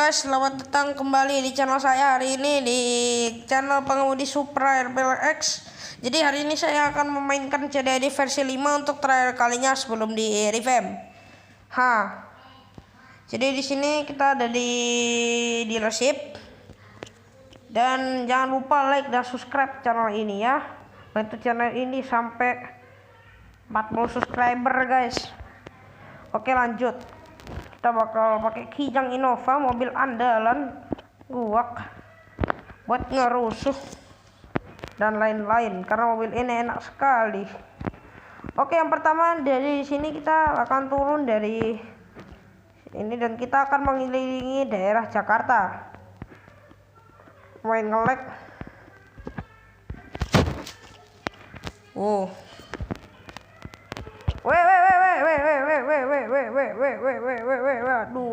Guys, selamat datang kembali di channel saya hari ini di channel pengemudi Supra RBLX. Jadi hari ini saya akan memainkan CDI versi 5 untuk terakhir kalinya sebelum di revamp. Jadi di sini kita ada di dealership. Dan jangan lupa like dan subscribe channel ini ya. Bantu channel ini sampai 40 subscriber guys. Oke, lanjut. Kita bakal pakai Kijang Innova, mobil andalan guak buat ngerusuh dan lain-lain karena mobil ini enak sekali. Oke, yang pertama dari sini kita akan turun dari ini dan kita akan mengelilingi daerah Jakarta. Main nge-lag.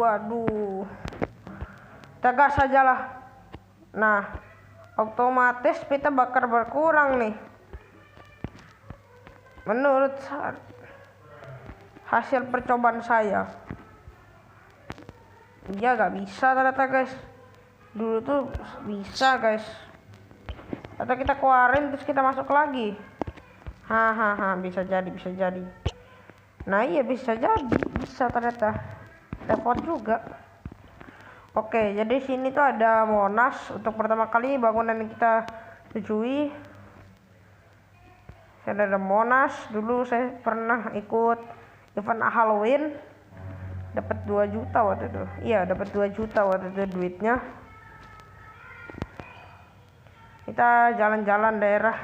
Waduh. Tegas sajalah. Nah, otomatis kita bakar berkurang nih. Menurut hasil percobaan saya. Iya, gak bisa ternyata guys. Dulu tuh bisa guys. Atau kita keluarin terus kita masuk lagi. Bisa jadi. Nah iya bisa ternyata. Repot juga. Oke, jadi sini tuh ada Monas untuk pertama kali bangunan yang kita tujui. Saya ada Monas. Dulu saya pernah ikut event Halloween, dapat 2 juta waktu itu. Iya, dapat 2 juta waktu itu duitnya. Kita jalan-jalan daerah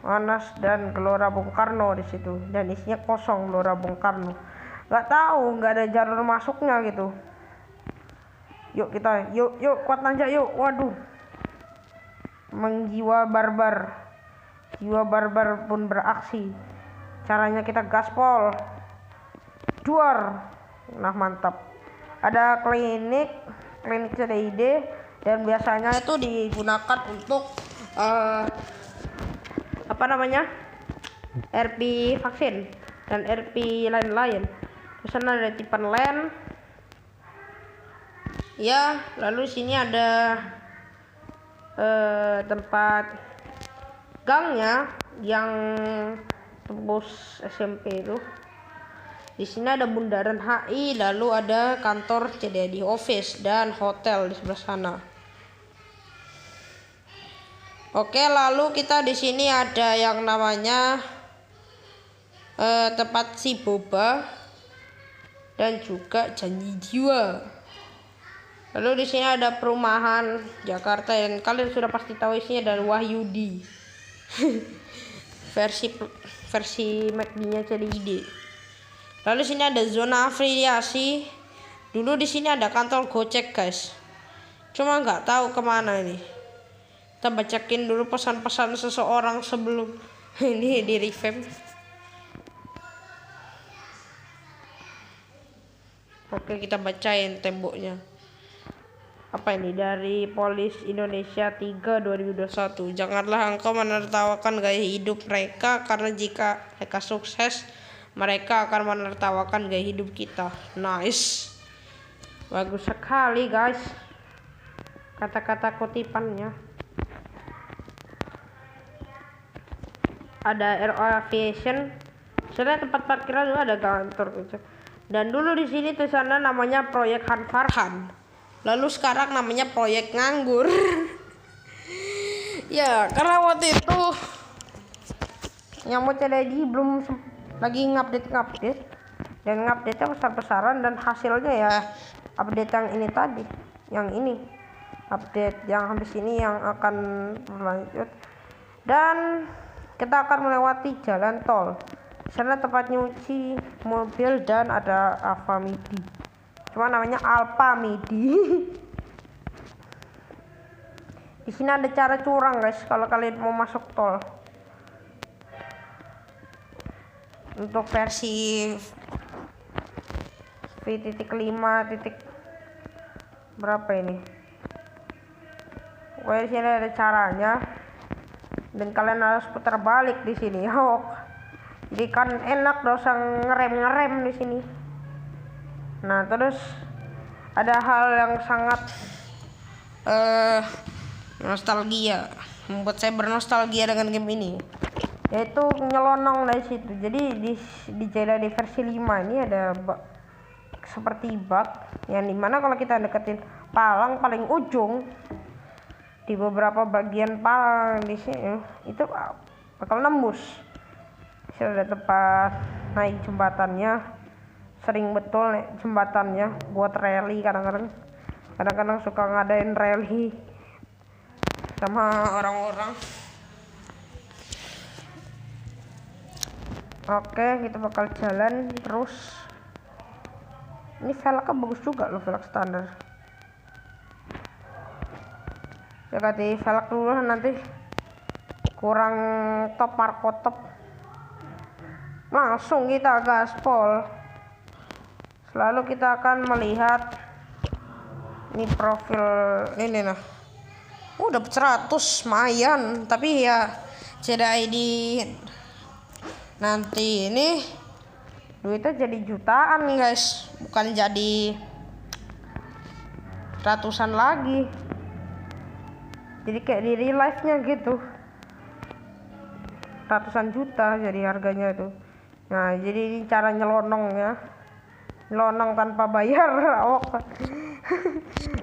Monas dan Gelora Bung Karno di situ, dan isinya kosong Gelora Bung Karno. Nggak tahu, nggak ada jalur masuknya gitu. Yuk kita, yuk kuat nanjak yuk. Waduh, jiwa barbar pun beraksi. Caranya kita gaspol, duar. Nah mantap. Ada klinik CDID dan biasanya itu digunakan untuk RP vaksin dan RP lain-lain. Terus ada tipe land. Ya, lalu sini ada tempat gangnya yang tembus SMP itu. Di sini ada bundaran HI, lalu ada kantor CDI office dan hotel di sebelah sana. Oke, lalu kita di sini ada yang namanya tempat si boba dan juga janji jiwa. Lalu di sini ada perumahan Jakarta yang kalian sudah pasti tahu isinya, dan Wahyudi versi McD-nya CDID. Lalu sini ada zona afiliasi. Dulu di sini ada kantor Gojek guys, cuma nggak tahu kemana ini. Kita bacakin dulu pesan-pesan seseorang sebelum ini di revamp. Oke, kita bacain temboknya. Apa ini? Dari Polis Indonesia 3 2021. Janganlah engkau menertawakan gaya hidup mereka, karena jika mereka sukses, mereka akan menertawakan gaya hidup kita. Nice. Bagus sekali guys kata-kata kutipannya. Ada Aero Aviation. Sebenarnya tempat parkiran juga ada kantor gitu. Dan dulu di sini tulisannya namanya Proyek Han Farhan. Lalu sekarang namanya Proyek Nganggur. Ya, karena waktu itu yang mau CDI belum lagi ngupdate dan ngupdate besar-besaran, dan hasilnya ya update yang ini tadi, yang ini update yang habis ini yang akan berlanjut. Dan kita akan melewati jalan tol. Sana tempat nyuci mobil dan ada Alfamidi. Cuma namanya Alfamidi. Di sini ada cara curang guys kalau kalian mau masuk tol. Untuk versi V.5. Berapa ini? Pokoknya di sini ada caranya. Dan kalian harus putar balik di sini. Jadi kan enak, dosa ngerem di sini. Nah terus ada hal yang sangat nostalgia, membuat saya bernostalgia dengan game ini, yaitu nyelonong dari situ. Jadi di Jedi di versi 5 ini ada seperti bug yang dimana kalau kita deketin palang paling ujung di beberapa bagian palang di sini itu bakal nembus. Ada tempat naik jembatannya, sering betul naik jembatannya buat rally. Kadang-kadang suka ngadain rally sama orang-orang. Oke, kita bakal jalan terus. Ini velgnya bagus juga loh, velg standar. Ya ganti velg dulu, nanti kurang top marko top. Langsung kita gaspol. Selalu kita akan melihat ini profil ini nah. Dapat 100 lumayan, tapi ya CDID nanti ini duitnya jadi jutaan guys, bukan jadi ratusan lagi. Jadi kayak di real life nya gitu, ratusan juta jadi harganya itu. Nah jadi ini cara nyelonongnya, nyelonong tanpa bayar.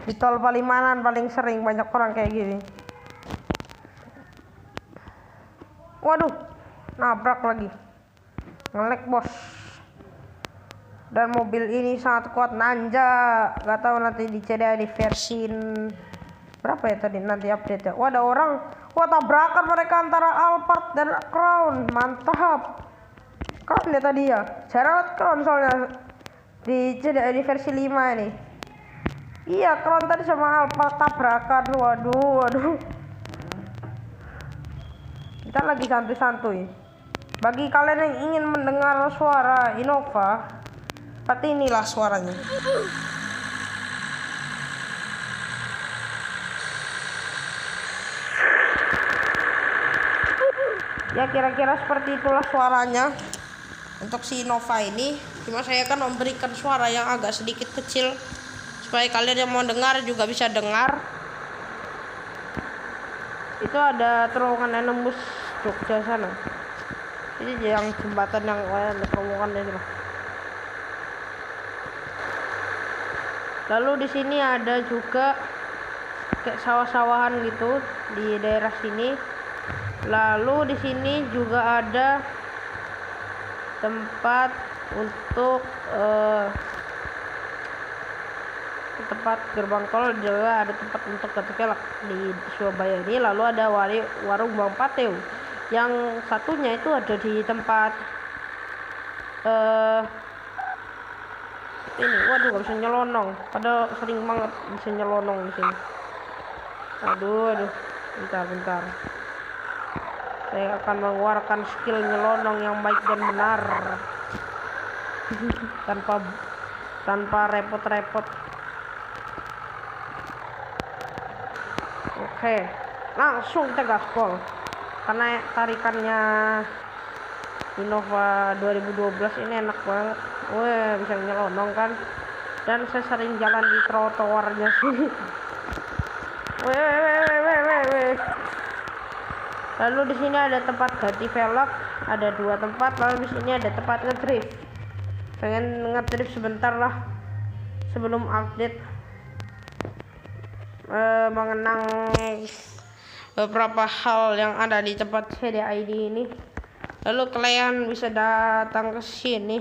Di tol Palimanan paling sering banyak orang kayak gini. Waduh, nabrak lagi, ngelek bos. Dan mobil ini sangat kuat, nanja. Gak tahu nanti di CDI di versi berapa ya tadi nanti update ya. Wah ada orang, wah tabrakan mereka antara Alphard dan Crown, mantap. Crown ya tadi ya, saya Crown soalnya di CDI di versi 5 ini. Iya, Crown tadi sama Alphard tabrakan. Waduh. Kita lagi santuy-santuy. Bagi kalian yang ingin mendengar suara Innova, seperti inilah suaranya. Ya kira-kira seperti itulah suaranya untuk si Innova ini. Cuma saya kan memberikan suara yang agak sedikit kecil supaya kalian yang mau dengar juga bisa dengar. Itu ada terowongan yang nembus Jogja sana. Ini yang jembatan yang terowongan ini lah. Lalu di sini ada juga kayak sawah-sawahan gitu di daerah sini. Lalu di sini juga ada tempat untuk tempat gerbang tol, juga ada tempat untuk ketukelak di Surabaya ini. Lalu ada warung Bang Pateo. Yang satunya itu ada di tempat ini. Waduh, gak bisa nyelonong. Padahal sering banget bisa nyelonong di sini. Aduh. Bentar. Saya akan mengeluarkan skill nyelonong yang baik dan benar. tanpa repot-repot. Oke, langsung kita gaspol. Karena tarikannya Innova 2012 ini enak banget. Wah, bisa nyelonong kan. Dan saya sering jalan di trotoarnya sini. Weh. Lalu di sini ada tempat ganti velg, ada 2 tempat. Lalu di sini ada tempat ngedrift. Pengen ngedrift sebentar lah sebelum update, mengenang beberapa hal yang ada di tempat CDID ini. Lalu kalian bisa datang ke sini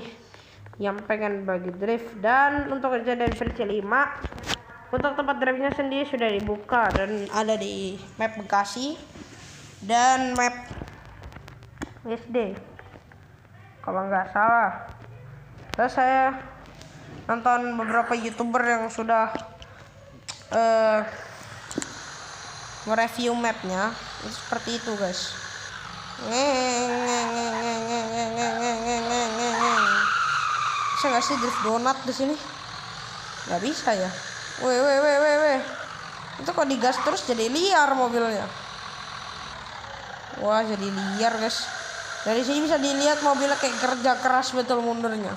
yang pengen bagi drift. Dan untuk kejadian versi 5, untuk tempat driftnya sendiri sudah dibuka dan ada di map Bekasi dan map SD kalau nggak salah. Terus saya nonton beberapa YouTuber yang sudah mereview mapnya, seperti itu guys. Bisa nggak sih drift donat di sini? Nggak bisa ya. Weh. Itu kok digas terus jadi liar mobilnya. Wah, jadi liar guys. Dari sini bisa dilihat mobilnya kayak kerja keras betul mundurnya.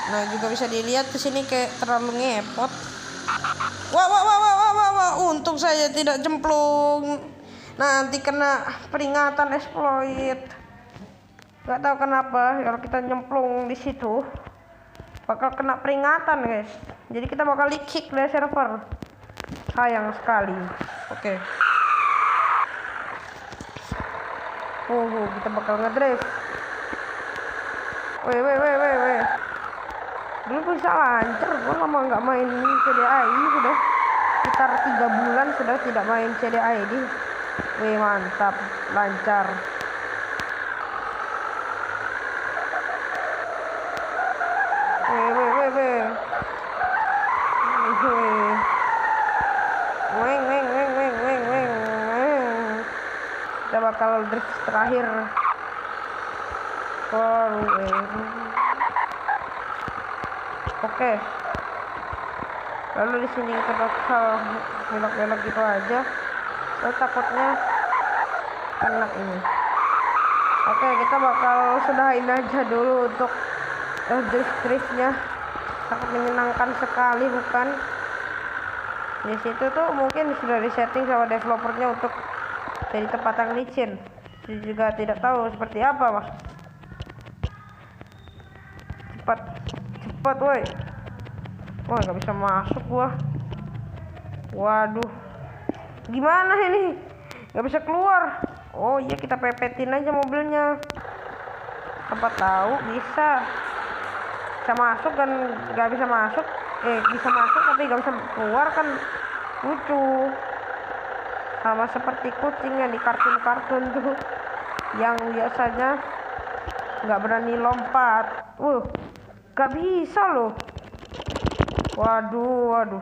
Nah, juga bisa dilihat di sini kayak terlalu ngepot. Wah, untung saya tidak cemplung. Nanti kena peringatan exploit. Gak tahu kenapa kalau kita nyemplung di situ bakal kena peringatan, guys. Jadi kita bakal di-kick dari server. Sayang sekali. Oke. Kita bakal ngedrift. Weh. Dulu bisa lancar. Gua lama nggak main CDI, sudah sekitar 3 bulan sudah tidak main CDI. Weh, mantap, lancar. Kita bakal drift terakhir. Oke. Lalu di sini kita bakal belok-belok gitu aja. Saya takutnya kena ini. Oke, kita bakal sudahin aja dulu untuk driftnya. Sangat menyenangkan sekali, bukan? Di situ tuh mungkin sudah disetting sama developernya untuk jadi tempat yang licin. Saya juga tidak tahu seperti apa, mas. Cepat, woi. Wah, nggak bisa masuk gua. Waduh, gimana ini? Nggak bisa keluar. Oh iya, kita pepetin aja mobilnya. Tempat tahu bisa masuk dan nggak bisa masuk. Bisa masuk tapi nggak bisa keluar, kan lucu. Sama seperti kucing yang di kartun-kartun tuh, yang biasanya nggak berani lompat. Nggak bisa loh. Waduh.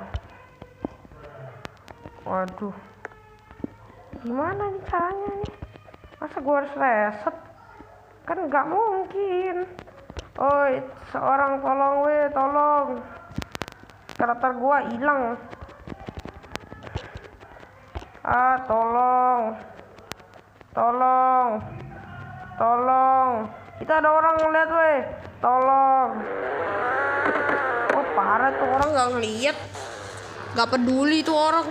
Gimana nih caranya nih? Masa gua harus reset? Kan nggak mungkin. Oi, seorang tolong. Karakter gua hilang. Tolong. Kita ada orang ngeliat, weh. Tolong. Oh, parah tuh orang, nggak ngeliat. Nggak peduli tuh orang.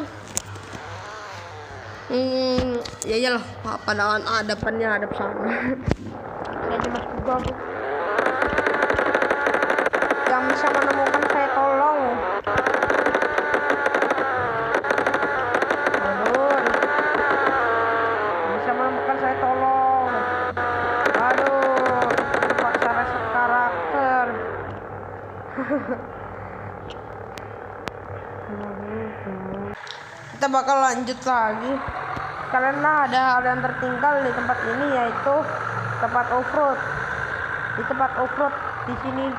Ya iyalah, padahal hadapannya hadap sana. Saya cuma Google tuh. Yang bisa menemukan saya, tolong. Bisa menemukan saya, tolong. Aduh, terpaksa reset karakter. Kita bakal lanjut lagi karena ada hal yang tertinggal di tempat ini, yaitu tempat offroad. Di tempat offroad di sini,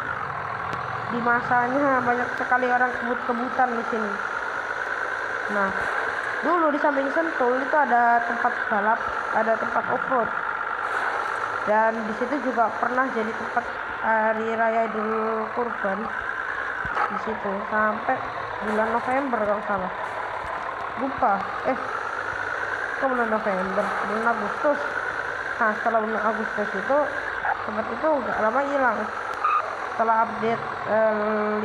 di masanya banyak sekali orang kebut-kebutan di sini. Nah, dulu di samping Sentul itu ada tempat balap, ada tempat offroad, dan di situ juga pernah jadi tempat hari raya Idul Kurban. Di situ sampai bulan November kalau salah. Lupa. Bulan November, bulan Agustus. Nah, setelah bulan Agustus itu tempat itu gak lama hilang. Setelah update 5.4,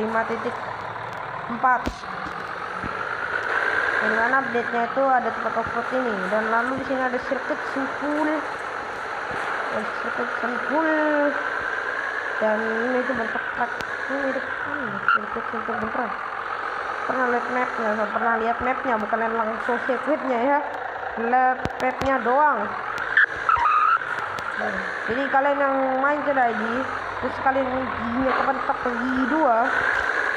dengan update-nya itu ada tempat offroad ini, dan lalu di sini ada sirkuit Sentul, dan ini itu bentuk truk. Ini sirkuit Sentul bentrek. Pernah lihat mapnya, bukan yang langsung sirkuitnya ya, lihat mapnya doang. Jadi kalian yang main CDI terus kalian giginya kepentok ke gigi 2,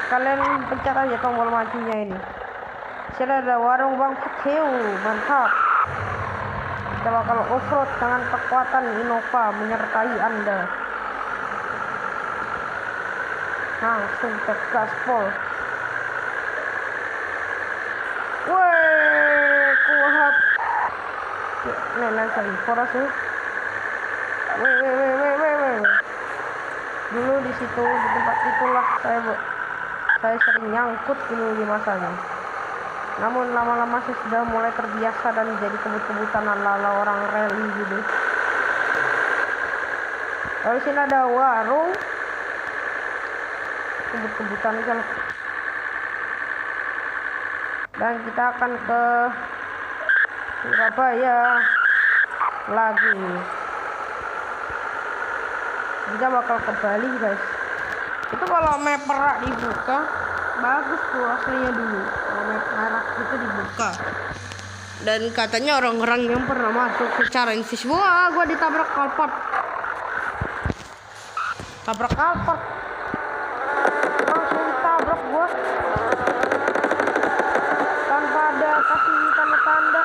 kalian pencet aja tombol majunya ini. Sini ada warung Bang Fakeu, mantap. Kita bakal offroad dengan kekuatan Innova menyertai Anda. Langsung ke gaspol. Kuat. Saya poros ya. Dulu di situ, di tempat itulah saya sering nyangkut dulu di masanya. Namun lama-lama saya sudah mulai terbiasa dan jadi kebut-kebutan ala orang rally gitu. Lalu sini ada warung. kebut-kebutan aja lah. Dan kita akan ke Surabaya lagi. Kita bakal ke Bali guys. Itu kalau map perak dibuka bagus tuh aslinya dulu. Kalau map merah itu dibuka. Dan katanya orang-orang yang pernah masuk secara invisible. Wah, gua ditabrak kalpot. Tabrak kalpot. Langsung ditabrak gua. Tanpa ada kasih tanda-tanda.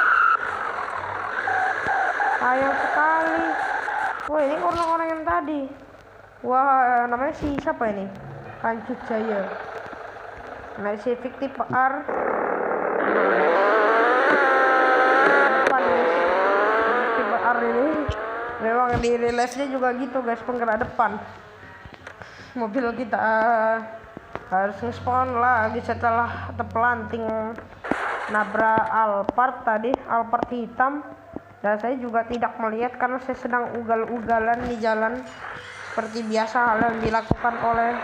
Sayang sekali. Wah, ini orang-orang yang tadi. Wah, namanya si siapa ini? Kancut Jaya. Nah, si Fiktif R. Depan guys. Fiktif R ini memang di reliefnya juga gitu guys, penggerak depan. Mobil kita harus nge-spawn lagi setelah terpelanting nabrak Alphard tadi, Alphard hitam. Dan saya juga tidak melihat karena saya sedang ugal-ugalan di jalan. Seperti biasa hal yang dilakukan oleh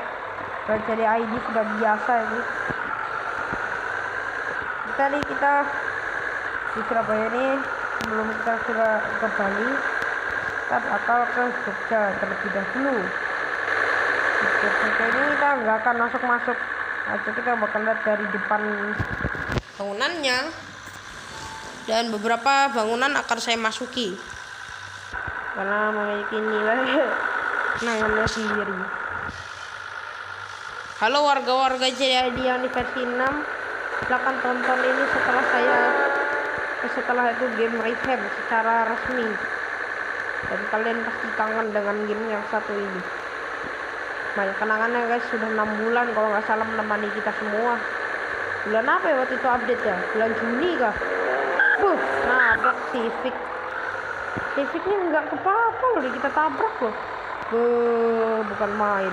Roger ID sudah biasa ini. Tadi kita di Surabaya ini, sebelum kita sudah ke Bali, kita bakal ke Jogja terlebih dahulu. Di Jogja ini kita nggak akan masuk-masuk aja, kita bakal lihat dari depan bangunannya. Dan beberapa bangunan akan saya masuki karena memiliki nilai kenangannya sendiri. Halo warga-warga JID yang di versi 6, silahkan tonton ini setelah itu game revamp secara resmi. Dan kalian pasti kangen dengan game yang satu ini. Banyak kenangannya guys, sudah 6 bulan kalau nggak salah menemani kita semua. Bulan apa ya waktu itu update ya? Bulan Juni kah? Nabrak Civic. Civic ini nggak apa-apa loh, kita tabrak loh. Bukan main.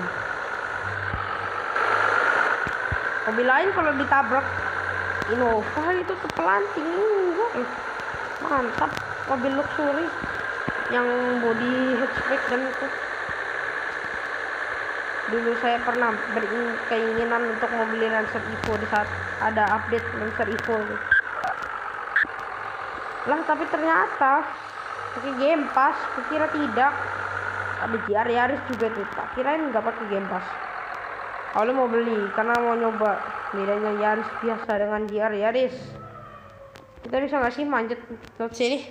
Mobil lain kalau ditabrak Innova itu terpelanting enggak. Mantap, mobil luxury yang body hatchback dan itu. Dulu saya pernah berkeinginan untuk membeli Lancer Evo di saat ada update Lancer Evo lah, tapi ternyata pakai Game Pass. Kukira tidak. Ada GR Yaris juga tuh, tak kirain nggak pakai Game Pass. Awalnya mau beli karena mau nyoba bedanya Yaris biasa dengan GR Yaris. Kita bisa nggak sih manjat ke sini?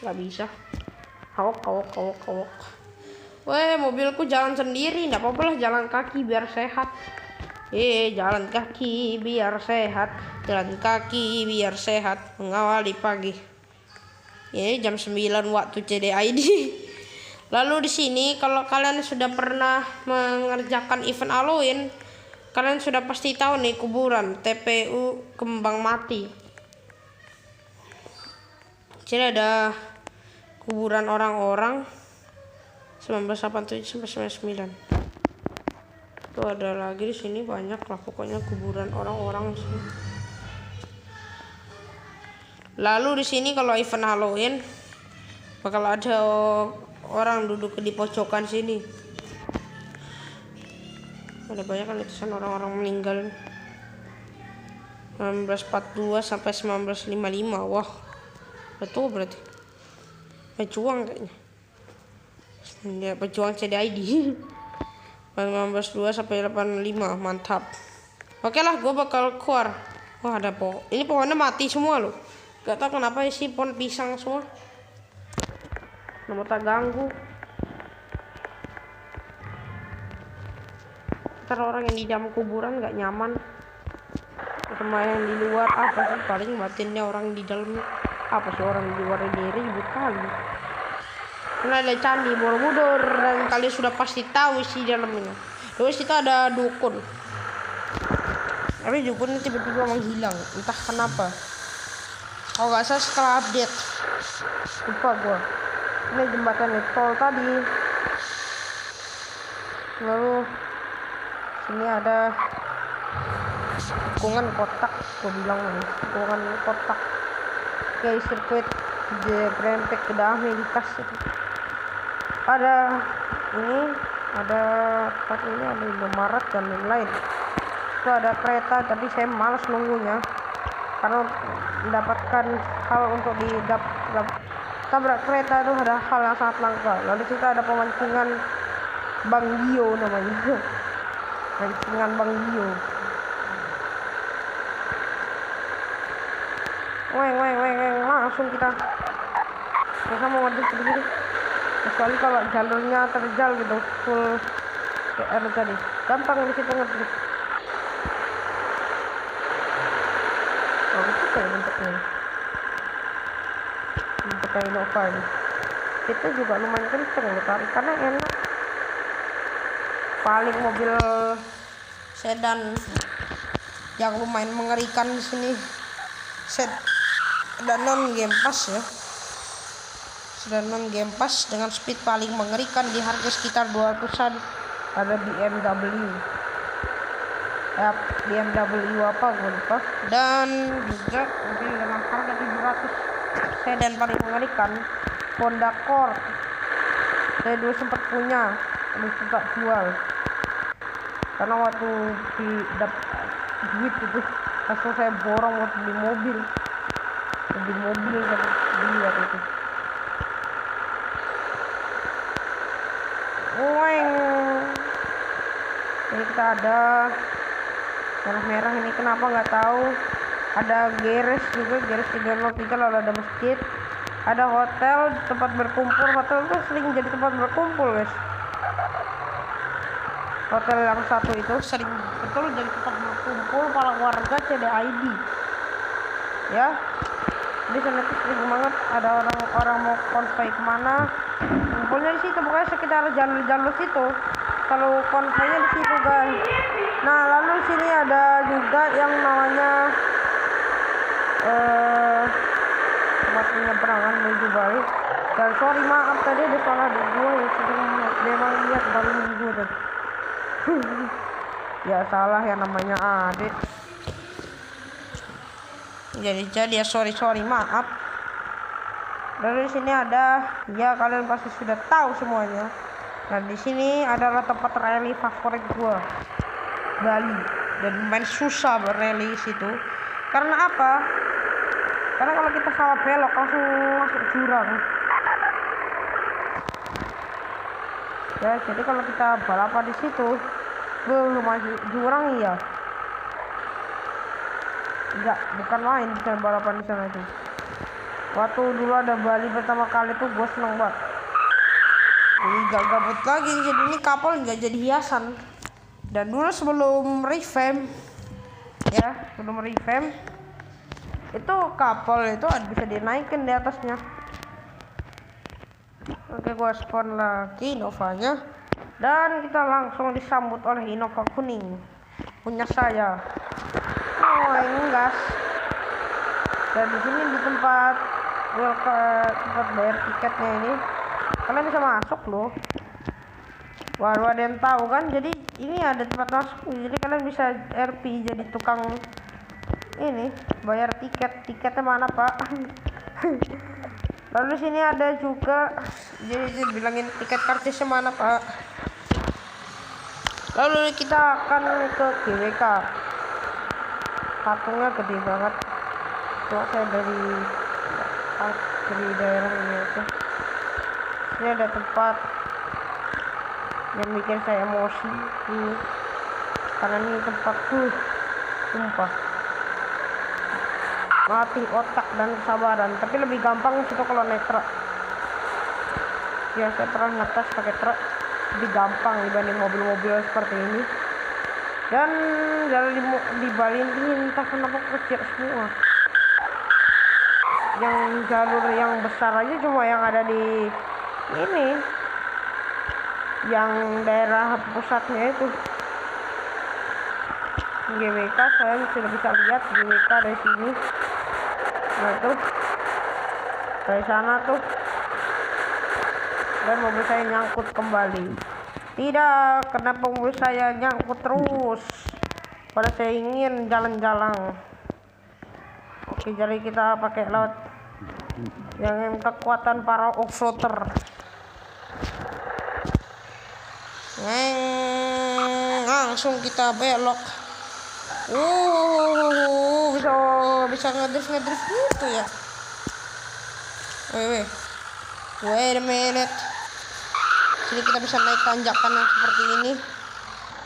Nggak bisa. Kawok. Weh, mobilku jalan sendiri, nggak apa-apa lah, jalan kaki biar sehat. Jalan kaki biar sehat, jalan kaki biar sehat, mengawali pagi. Ini jam 9 waktu CDID. Lalu di sini kalau kalian sudah pernah mengerjakan event Halloween, kalian sudah pasti tahu nih kuburan TPU Kembang Mati. Jadi ada kuburan orang-orang 1987 sampai 99. Tuh ada lagi di sini banyak lah, pokoknya kuburan orang-orang sini. Lalu di sini kalau event Halloween bakal ada orang duduk di pojokan sini. Ada banyak kan tulisan orang-orang meninggal 1942 sampai 1955. Wah, betul berarti. Pejuang kayaknya. Ya, pejuang CDID. 1902 sampai 85, mantap. Oke lah, gue bakal keluar. Wah, ada pohon. Ini pohonnya mati semua loh. Gak tau kenapa sih pohon pisang semua. Nomor tak ganggu. Ntar orang yang di dalam kuburan gak nyaman sama yang di luar. Apa sih paling batinnya orang di dalamnya. Apa sih orang di luar ini ribut kali. Karena ada candi Borobudur dan kalian sudah pasti tahu isi dalamnya. Terus kita ada dukun. Tapi dukunnya tiba-tiba menghilang, entah kenapa. Oh nggak salah setelah update. Lupa gua. Ini jembatan tol tadi. Lalu sini ada tikungan kotak, gua bilang nih, tikungan kotak. Kayak sirkuit Grand Prix kedah Amerikas itu. Ada ini ada tempat ini, ada Indomaret dan lain-lain. Itu ada kereta, tapi saya malas nunggunya karena mendapatkan hal untuk tabrak kereta itu ada hal yang sangat langka. Lalu kita ada pemancingan Bang Gio namanya. Pancingan Bang Gio. Weng, langsung kita mau maju sedikit. Kecuali kalau jalurnya terjal gitu, full PR tadi, gampang di situ ngetik. Oh, itu kayak bentuknya Innova ini. Itu juga lumayan kenceng loh, tarikannya enak. Paling mobil sedan yang lumayan mengerikan di sini. Sedan non game pass ya. Sedan non game pass dengan speed paling mengerikan di harga sekitar 200-an. Ada BMW. BMW apa gue lupa. Dan juga mobil dengan harga 700. Sedan paling mengerikan Honda Accord. Saya dulu sempat punya, tapi tak jual karena waktu dapat duit itu langsung saya borong buat beli mobil kan beli waktu itu. Ini kita ada merah ini, kenapa nggak tahu. Ada garage juga, garage 303, lalu ada masjid, ada hotel, tempat berkumpul. Hotel itu sering jadi tempat berkumpul guys. Hotel yang satu itu sering betul jadi tempat berkumpul para warga CDID ya. Di sana tuh sering banget ada orang mau konvoy kemana, kumpulnya di situ, pokoknya sekitar jalur situ. Kalau konvoynya di situ guys. Nah, lalu sini ada juga yang namanya tempat penyeberangan menuju Bali. Dan sorry maaf tadi ada salah di gua yang sedang memang lihat baru minggu tadi. Ya salah ya, namanya adik. Jadi ya sorry maaf. Dari sini ada, ya kalian pasti sudah tahu semuanya. Dan di sini adalah tempat rally favorit gua, Bali. Dan main susah berrally situ. Karena apa? Karena kalau kita salah belok langsung masuk jurang. Ya, jadi kalau kita balapan di situ, belum masuk jurang ya. Enggak, bukan main bisa balapan di sana itu. Waktu dulu ada Bali pertama kali tuh gue seneng banget. Ini gak gabut lagi, jadi ini kapal nggak jadi hiasan. Dan dulu sebelum revamp itu kapal itu bisa dinaikin di atasnya. Oke, gue spawn lagi Innovanya, dan kita langsung disambut oleh Innova kuning punya saya. Oh, ini gas. Dan di sini di tempat bayar tiketnya ini kalian bisa masuk loh. Baru ada yang tahu kan, jadi ini ada tempat masuk, jadi kalian bisa RP jadi tukang ini bayar tiketnya mana pak. Lalu sini ada juga, jadi bilangin tiket karcisnya mana pak. Lalu kita akan ke GWK, patungnya gede banget. Cuma saya dari daerah ini aja. Ini ada tempat yang bikin saya emosi ini, karena ini tempat sumpah melatih otak dan kesabaran. Tapi lebih gampang situ kalau naik truk. Ya, saya pernah ngetes pakai truk, lebih gampang dibanding mobil-mobil seperti ini. Dan jalan di Bali ini entah kenapa kecil semua. Yang jalur yang besar aja cuma yang ada di ini, yang daerah pusatnya itu. GWK saya sudah bisa lihat GWK dari sini. Nah tuh dari sana tuh, dan mobil saya nyangkut kembali. Tidak, kenapa mobil saya nyangkut terus? Pada saya ingin jalan-jalan. Oke, jadi kita pakai laut yang kekuatan para offroader. Langsung kita belok. Bisa ngedrift gitu ya. Wait a minute. Sini kita bisa naik tanjakan yang seperti ini,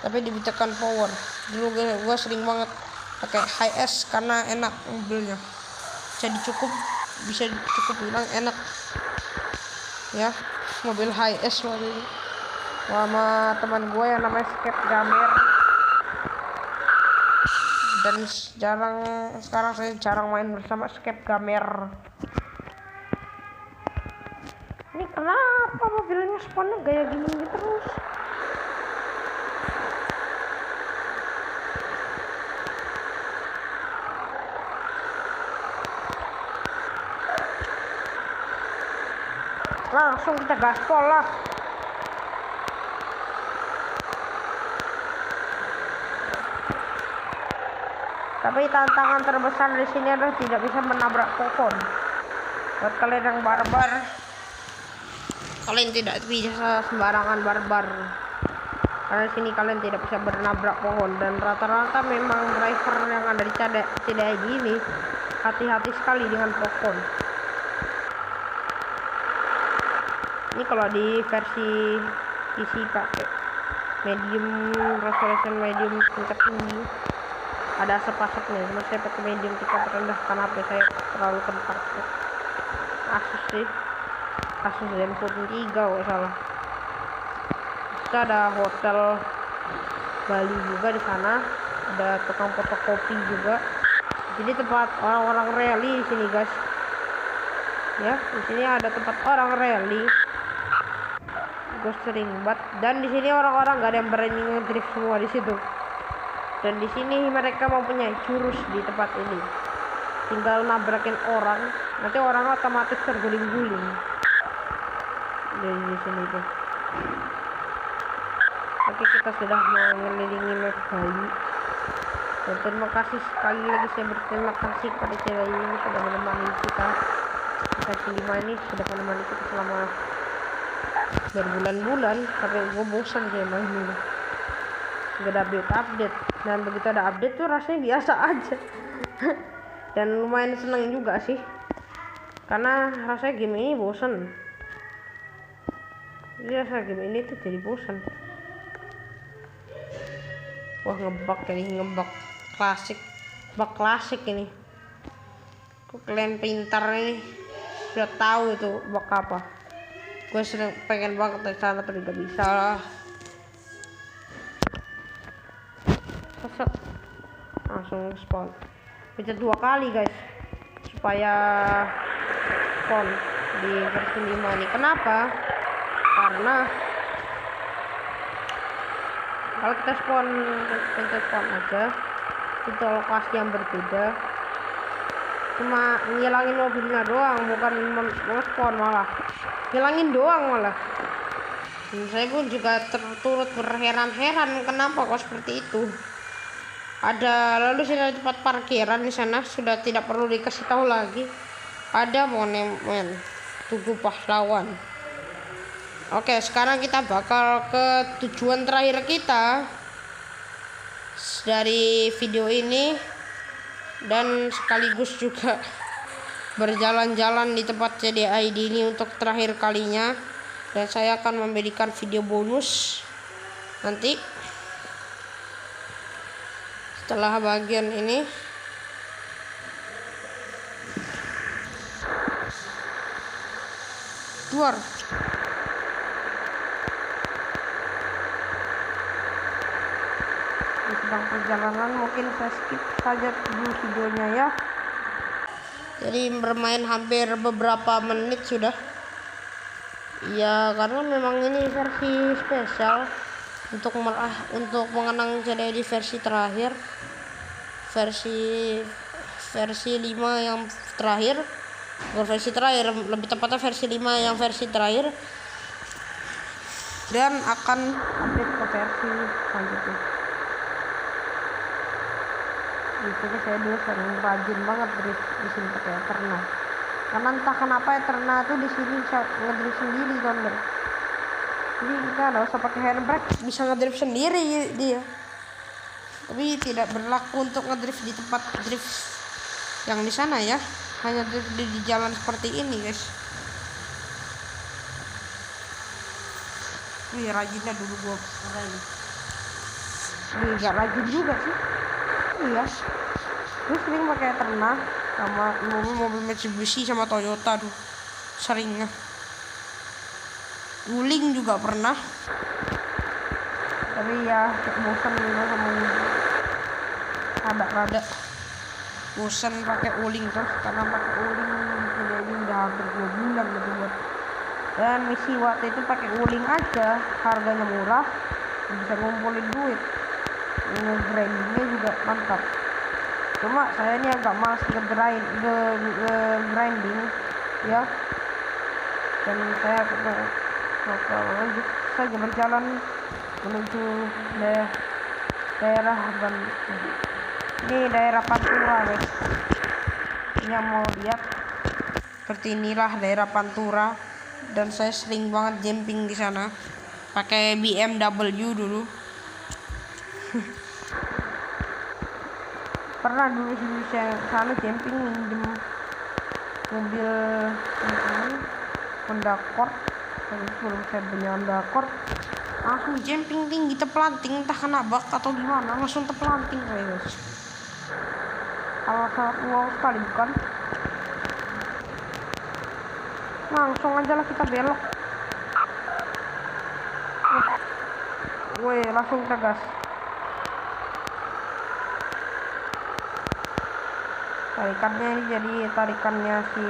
tapi ditekan power. Dulu gue sering banget pakai high S karena enak mobilnya. Bisa cukup bilang enak ya, mobil high S waktu ini sama teman gue yang namanya Skep Gamer. Dan sekarang saya jarang main bersama Skep Gamer. Ini kenapa mobilnya spawnnya gaya gini terus? Langsung kita gaspol lah. Tapi tantangan terbesar di sini adalah tidak bisa menabrak pohon. Buat kalian yang barbar, kalian tidak bisa sembarangan barbar. Karena di sini kalian tidak bisa menabrak pohon, dan rata-rata memang driver yang ada di CDI ini hati-hati sekali dengan pohon. Ini kalau di versi PC pakai medium resolution, medium tingkat tinggi, ada asap-asapnya. Cuma saya pakai medium tingkat rendah karena HP saya terlalu kental. Asus sih, Asus Zenfone 3 kalau salah. Kita ada hotel Bali juga di sana, ada tukang fotokopi juga. Jadi tempat orang-orang rally di sini guys. Ya, di sini ada tempat orang rally. Gue sering banget, dan di sini orang-orang gak ada yang berani ngedrift semua di situ. Dan di sini mereka mempunyai jurus di tempat ini. Tinggal nabrakin orang, nanti orang otomatis terguling-guling. Dari sini tuh. Oke, kita sudah mengelilingi map Bali. Dan terima kasih sekali lagi, saya berterima kasih pada cewek ini sudah menemani kita. Versi 5 ini sudah menemani kita selama berbulan-bulan, sampai gue bosan kayak main ini. Gak ada update, dan begitu ada update tuh rasanya biasa aja. Dan lumayan seneng juga sih, karena rasanya game ini bosan. Rasa game ini tuh jadi bosan. Wah, ngebug klasik ini. Kok kalian pintar ini udah tahu itu bug apa. Gue sering pengen banget ke sana tapi gak bisa lah. Langsung spawn. Pencet 2 kali guys supaya spawn di versi 5 ini. Kenapa? Karena kalau kita pencet spawn aja, itu lokasi yang berbeda, cuma ngilangin mobilnya doang, bukan spawn, malah ngilangin doang malah. Dan saya pun juga turut berheran-heran kenapa kok seperti itu. Lalu sini ada tempat parkiran di sana, sudah tidak perlu dikasih tahu lagi. Ada monumen Tugu Pahlawan. Oke, sekarang kita bakal ke tujuan terakhir kita dari video ini, dan sekaligus juga berjalan-jalan di tempat CDI ini untuk terakhir kalinya. Dan saya akan memberikan video bonus nanti setelah bagian ini. Keluar. Di sedang perjalanan mungkin saya skip saja dulu videonya ya. Jadi bermain hampir beberapa menit sudah. Ya, karena memang ini versi spesial untuk mengenang CDI di versi terakhir, versi 5 yang terakhir, bukan versi terakhir, lebih tepatnya versi 5 yang versi terakhir, dan akan update ke versi selanjutnya. Biasanya saya dulu sering rajin banget di sini pakai Eterna. Karena entah kenapa Eterna tuh di sini bisa ngedrift sendiri, teman. Jadi kita nggak usah pakai handbrake, bisa ngedrift sendiri dia. Tapi tidak berlaku untuk ngedrift di tempat drift yang di sana ya. Hanya drift di jalan seperti ini guys. Wih, rajinnya dulu gua ini. Wih, gak rajin juga sih. Iya. Terus sering pakai Terna sama mobil Mitsubishi sama Toyota tuh. Seringnya. Wuling juga pernah. Tapi ya bosan gitu sama wuling. Rada bosan pakai wuling terus karena pakai wuling jadi udah hampir 2 bulan gitu buat. Dan misi waktu itu pakai wuling aja, harganya murah, bisa ngumpulin duit. Nge-grindingnya juga mantap. Cuma saya ini agak malas nge-grinding ya. Dan saya lanjut saja berjalan menuju daerah ini daerah Pantura guys. Yang mau lihat seperti inilah daerah Pantura, dan saya sering banget jumping di sana pakai BMW dulu. Pernah dulu saya sana jumping minjem mobil Honda Accord. Sebelum saya beli Honda Accord langsung jumping tinggi terpelanting, entah kena bak atau gimana, langsung terpelanting guys. Kalau sangat wow sekali bukan? Langsung aja lah kita belok. Woi, langsung kita gas. Tarikannya ini jadi tarikannya si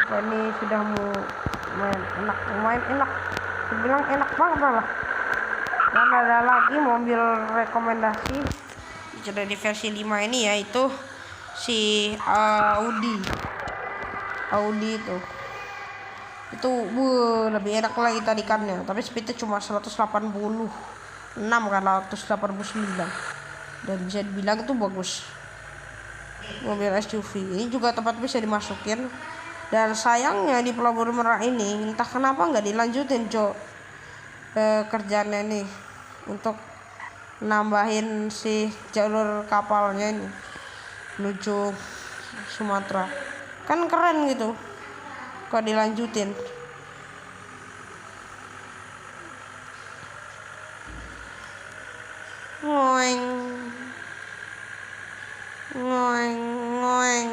ini sudah mau main enak. Dibilang enak banget malah. Dan ada lagi mobil rekomendasi di versi 5 ini, yaitu si Audi itu lebih enak lagi tarikannya, tapi speednya cuma 186 kan 189, dan bisa dibilang itu bagus. Mobil SUV ini juga tempat bisa dimasukin, dan sayangnya di Pelabuhan Merak ini entah kenapa nggak dilanjutin kerjaannya nih untuk nambahin si jalur kapalnya ini menuju Sumatera. Kan keren gitu kok dilanjutin. Ngoeng ngoeng ngoeng.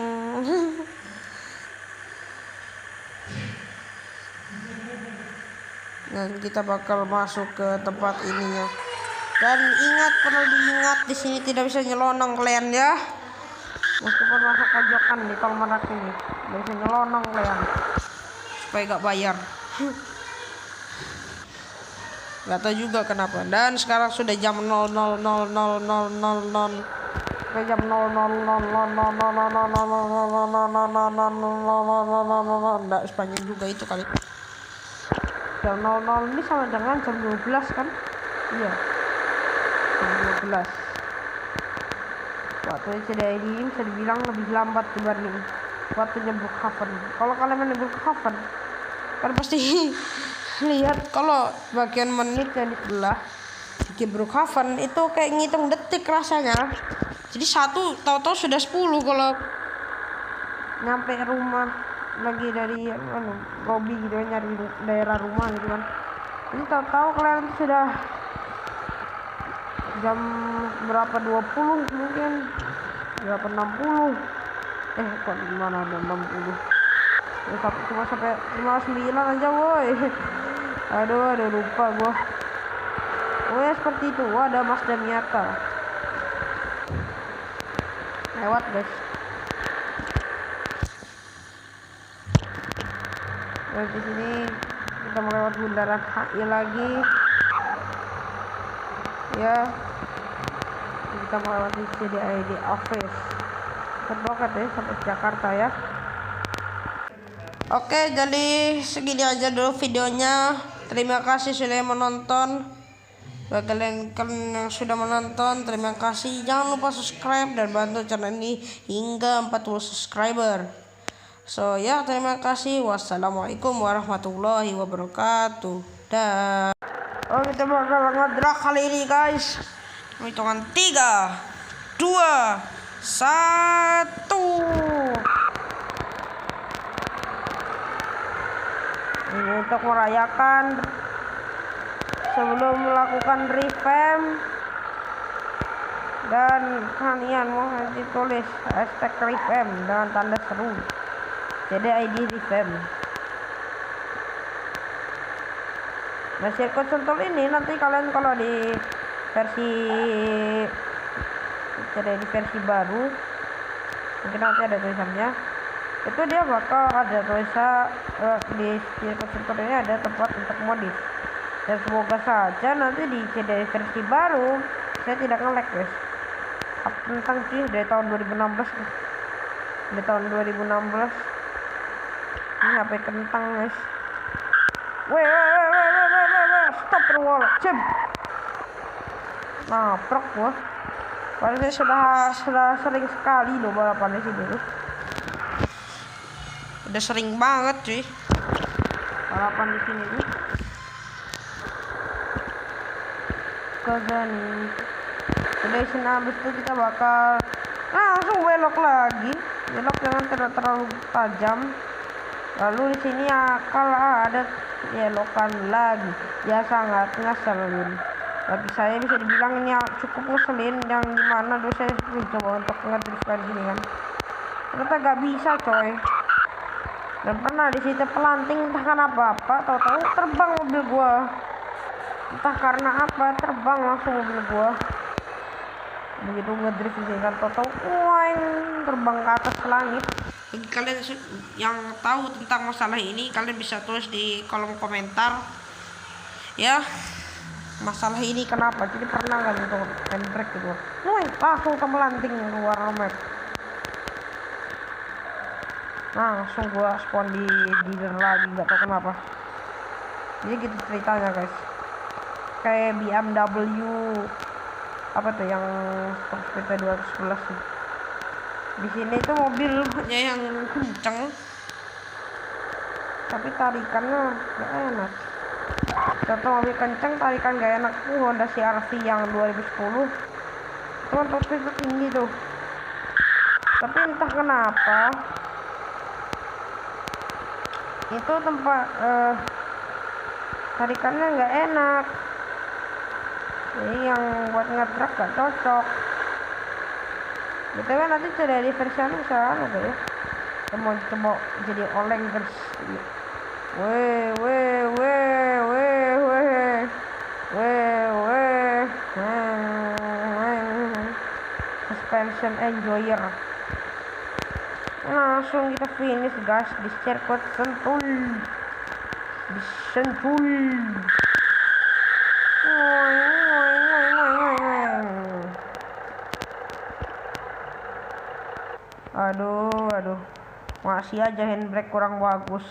Dan kita bakal masuk ke tempat ininya. Dan ingat, perlu diingat, di sini tidak bisa nyelonong kalian ya. Meskipun masuk pojokan di tol Merak ini, tidak bisa nyelonong kalian. Supaya gak bayar. Gak tahu juga kenapa. Dan sekarang sudah jam 00.0000. Jam 00.00. Nggak sepanjang juga itu kali. Jam 00 ini sama dengan jam 12 kan? Iya. Jam 12. Waktunya sudah ini bisa dibilang lebih lambat dibanding waktunya Brookhaven. Kalau kalian main Brookhaven, kan pasti lihat kalau bagian menit yang di sebelah di Brookhaven itu kayak ngitung detik rasanya. Jadi tahu-tahu sudah 10 kalau nyampe rumah lagi dari lobby gitu, nyari daerah rumah gitu kan. Jadi tahu-tahu kalian sudah jam berapa, 20 mungkin, berapa 60, kok gimana ada 60 ya, cuma sampai 59 aja woi. Aduh lupa gua. Oh ya seperti itu. Wah, ada Mazda Miata lewat guys. Nah, di sini kita melewati bundaran HI lagi ya. Kita melewati CDID Office. Terdekat deh sampai Jakarta ya. Oke, jadi segini aja dulu videonya. Terima kasih sudah menonton. Bagi kalian yang sudah menonton, terima kasih. Jangan lupa subscribe dan bantu channel ini hingga 40 subscriber. So ya, terima kasih. Wassalamualaikum warahmatullahi wabarakatuh. Dan oh, kita bakal ngedrag kali ini guys. Hitungan 3, 2, 1. Ini untuk merayakan sebelum melakukan revamp. Dan kalian mau ditulis hashtag revamp dengan tanda seru. Jadi ID revamp. Nah, sirkuit Sentul ini nanti kalian kalau di versi baru, mungkin nanti ada tulisannya, itu dia bakal ada tulisan di sirkuit Sentul ini ada tempat untuk modif. Dan semoga saja nanti di CDI versi baru saya tidak nge-lag guys. Tentang sih dari tahun 2016 dari tahun 2016 ini HP kentang guys. Weh, stop terwolacim. Nabrak gua. Padahal saya sudah sering sekali loh balapan di sini tuh. Udah sering banget cuy balapan di sini tuh. Kagani. Udah sini habis itu kita bakal langsung belok lagi. Belok jangan terlalu tajam. Lalu di sini akan ada belokan lagi. Ya sangat ngeselin. Bagi saya bisa dibilang ini cukup ngeselin, yang dimana dulu saya coba untuk ngedriftkan gini kan. Ternyata gak bisa coy. Dan pernah di situ pelanting entah kenapa apa, tahu-tahu terbang mobil gua. Entah karena apa terbang langsung mobil gua. Begitu ngedrift sini kan, tahu-tahu terbang ke atas langit. Bagi kalian yang tahu tentang masalah ini, kalian bisa tulis di kolom komentar ya, masalah ini kenapa. Jadi pernah kan itu handbrake gitu, langsung ke melanting keluar map. Langsung gua spawn di dealer lagi, nggak tahu kenapa. Jadi gitu ceritanya guys. Kayak BMW apa tuh yang sepeda 211 sih. Di sini itu mobilnya yang kenceng, tapi tarikannya gak enak. Contoh mobil kenceng tarikan gak enak tuh Honda CR-V yang 2010. Cuman waktu itu tinggi tuh. Tapi entah kenapa itu tempat tarikannya gak enak. Jadi yang buat ngetruk gak cocok. BTW nanti sudah di versi bisa ada ya. Kita mau coba jadi oleng guys. Suspension enjoyer. Langsung kita finish guys di sirkuit Sentul. Di Sentul. Aduh, masih aja handbrake kurang bagus.